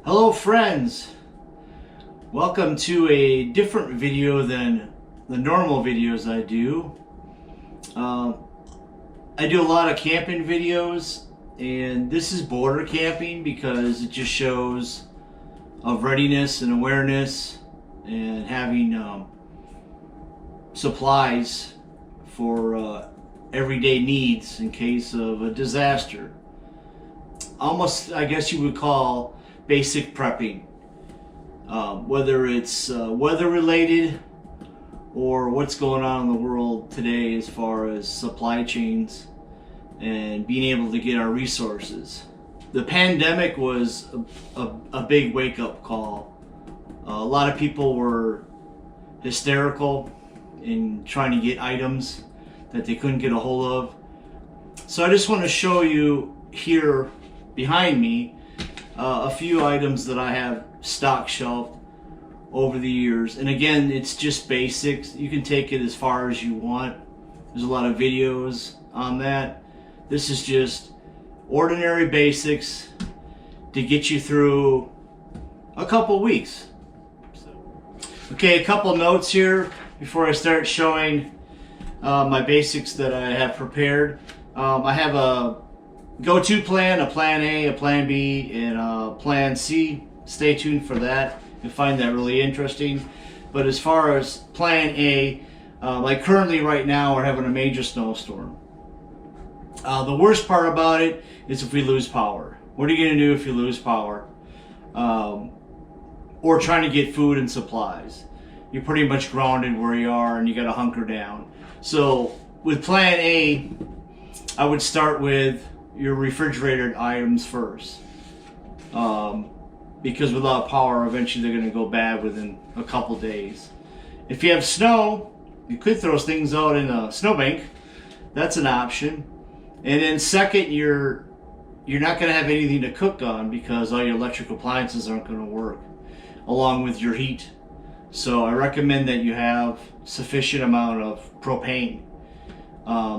Hello friends, welcome to a different video than the normal videos I do. Uh, I do a lot of camping videos, and this is border camping because it just shows of readiness and awareness and having supplies for everyday needs in case of a disaster. Almost, I guess you would call basic prepping. Whether it's weather related or what's going on in the world today as far as supply chains and being able to get our resources. The pandemic was a big wake up call. A lot of people were hysterical in trying to get items that they couldn't get a hold of. So I just want to show you here behind me a few items that I have stock shelved over the years. And again, it's just basics. You can take it as far as you want. There's a lot of videos on that. This is just ordinary basics to get you through a couple weeks. Okay, a couple notes here before I start showing my basics that I have prepared. I have a go-to plan, a plan A, a plan B, and a plan C. Stay tuned for that. You'll find that really interesting. But as far as plan A, like currently right now we're having a major snowstorm. The worst part about it is if we lose power. What are you going to do if you lose power? Or trying to get food and supplies. You're pretty much grounded where you are and you got to hunker down. So with plan A, I would start with your refrigerated items first. Because without power, eventually they're going to go bad within a couple days. If you have snow, you could throw things out in a snowbank. That's an option. And then second, you're not going to have anything to cook on because all your electric appliances aren't going to work, along with your heat. So I recommend that you have sufficient amount of propane.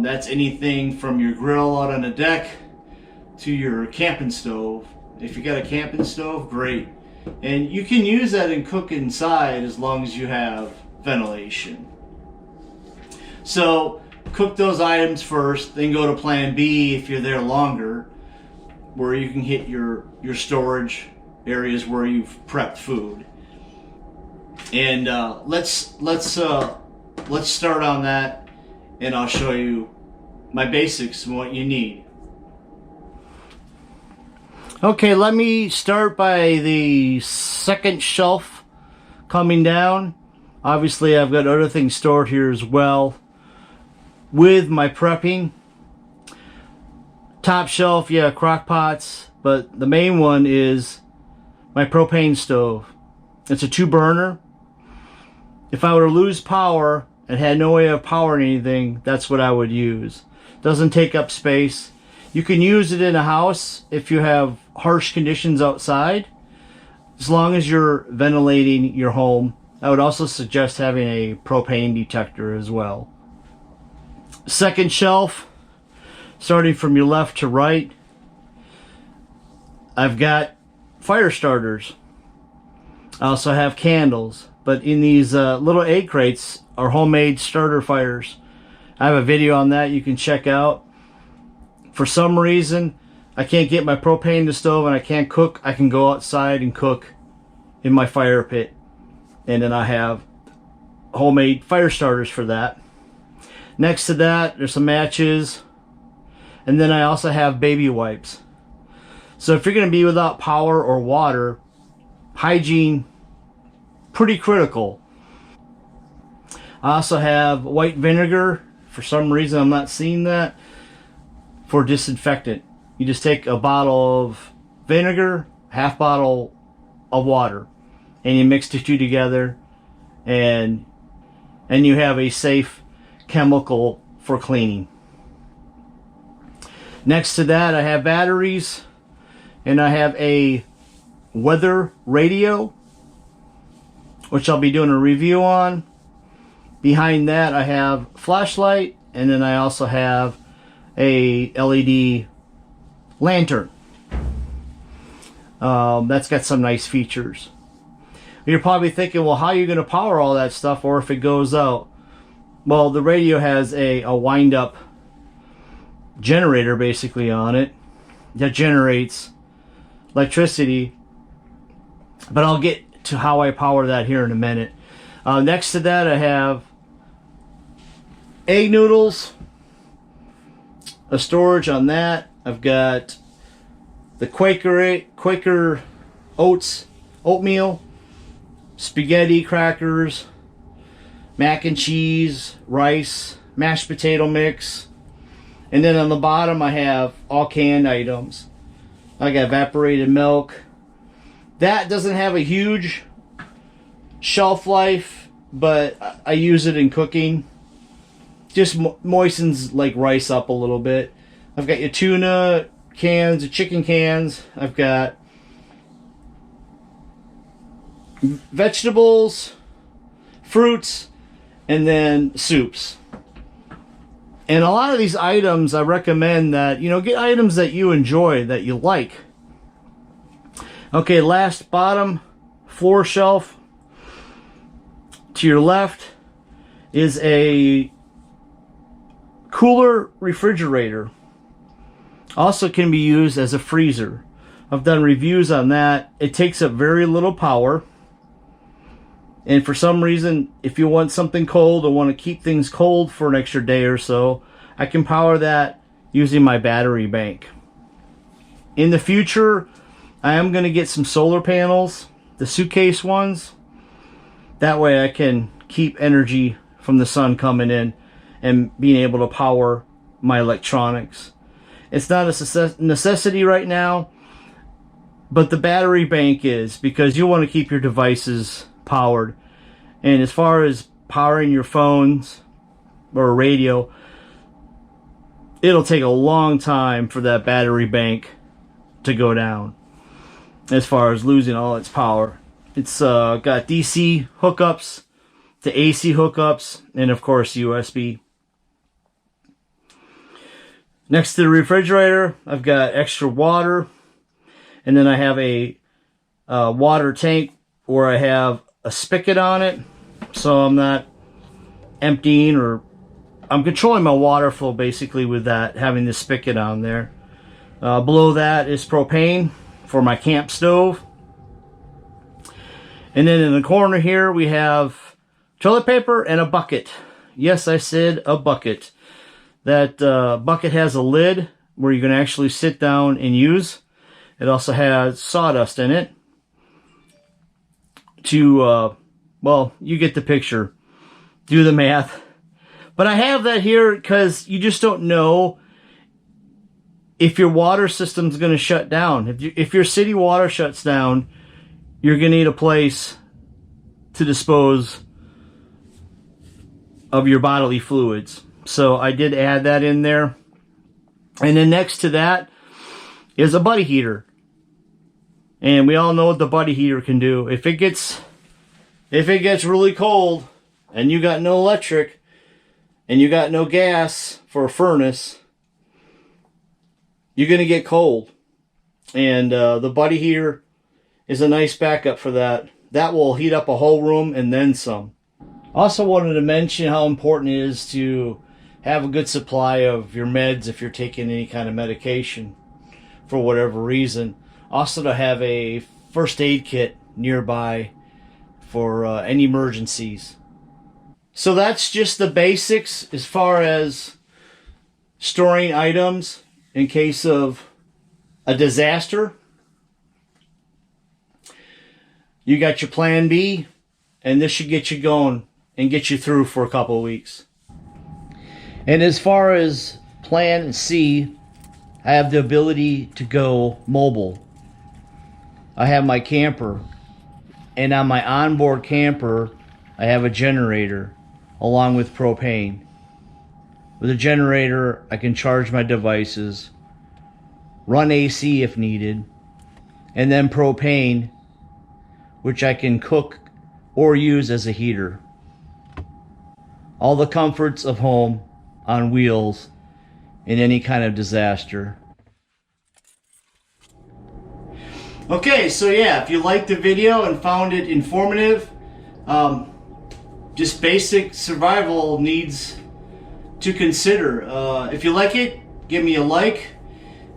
That's anything from your grill out on the deck to your camping stove. If you got a camping stove, great. And you can use that and cook inside as long as you have ventilation. So cook those items first, then go to plan B if you're there longer, where you can hit your storage areas where you've prepped food. And let's start on that, and I'll show you my basics and what you need. Okay, let me start by the second shelf coming down. Obviously, I've got other things stored here as well with my prepping. Top shelf, yeah, crock pots, but the main one is my propane stove. It's a 2-burner. If I were to lose power and had no way of powering anything, that's what I would use. Doesn't take up space. You can use it in a house if you have harsh conditions outside, as long as you're ventilating your home. I would also suggest having a propane detector as well. Second shelf, starting from your left to right, I've got fire starters. I also have candles, but in these little egg crates are homemade starter fires. I have a video on that you can check out. For some reason, I can't get my propane in the stove and I can't cook. I can go outside and cook in my fire pit. And then I have homemade fire starters for that. Next to that, there's some matches. And then I also have baby wipes. So if you're going to be without power or water, hygiene, pretty critical. I also have white vinegar. For some reason, I'm not seeing that. For disinfectant. You just take a bottle of vinegar, half bottle of water, and you mix the two together, and you have a safe chemical for cleaning. Next to that, I have batteries, and I have a weather radio, which I'll be doing a review on. Behind that, I have flashlight, and then I also have a LED lantern. That's got some nice features. You're probably thinking, well, how are you going to power all that stuff, or if it goes out? Well, the radio has a wind-up generator basically on it that generates electricity, but I'll get to how I power that here in a minute. Next to that, I have egg noodles, a storage on that. I've got the Quaker Oats oatmeal, spaghetti, crackers, mac and cheese, rice, mashed potato mix, and then on the bottom I have all canned items. I got evaporated milk. That doesn't have a huge shelf life, but I use it in cooking. Just moistens like rice up a little bit. I've got your tuna cans, your chicken cans. I've got vegetables, fruits, and then soups. And a lot of these items, I recommend that, get items that you enjoy, that you like. Okay, last bottom floor shelf to your left is a cooler refrigerator. Also can be used as a freezer. I've done reviews on that. It takes up very little power. And for some reason, if you want something cold or want to keep things cold for an extra day or so, I can power that using my battery bank. In the future, I am going to get some solar panels, the suitcase ones. That way I can keep energy from the sun coming in and being able to power my electronics. It's not a necessity right now, but the battery bank is, because you want to keep your devices powered. And as far as powering your phones or a radio, it'll take a long time for that battery bank to go down as far as losing all its power. It's got DC hookups to AC hookups, and of course USB. Next to the refrigerator, I've got extra water, and then I have a water tank where I have a spigot on it, so I'm not emptying, or I'm controlling my water flow basically with that, having the spigot on there. Below that is propane for my camp stove. And then in the corner here we have toilet paper and a bucket. Yes, I said a bucket. That bucket has a lid where you can actually sit down and use. It also has sawdust in it to, well, you get the picture. Do the math. But I have that here because you just don't know if your water system's going to shut down. If your city water shuts down, you're going to need a place to dispose of your bodily fluids. So I did add that in there. And then next to that is a buddy heater. And we all know what the buddy heater can do. If it gets really cold and you got no electric and you got no gas for a furnace, you're going to get cold. And the buddy heater is a nice backup for that. That will heat up a whole room and then some. Also wanted to mention how important it is to have a good supply of your meds if you're taking any kind of medication for whatever reason. Also to have a first aid kit nearby for any emergencies. So that's just the basics as far as storing items in case of a disaster. You got your plan B, and this should get you going and get you through for a couple of weeks. And as far as plan C, I have the ability to go mobile. I have my camper, and on my onboard camper, I have a generator along with propane. With a generator, I can charge my devices, run AC if needed, and then propane, which I can cook or use as a heater. All the comforts of home on wheels in any kind of disaster. Okay, so yeah, if you liked the video and found it informative, just basic survival needs to consider. If you like it, give me a like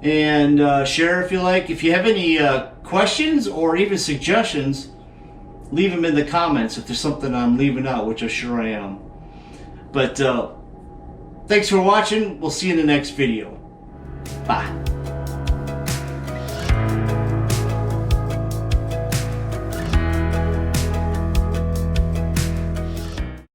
and share if you like. If you have any questions or even suggestions, leave them in the comments if there's something I'm leaving out, which I'm sure I am. But thanks for watching. We'll see you in the next video. Bye.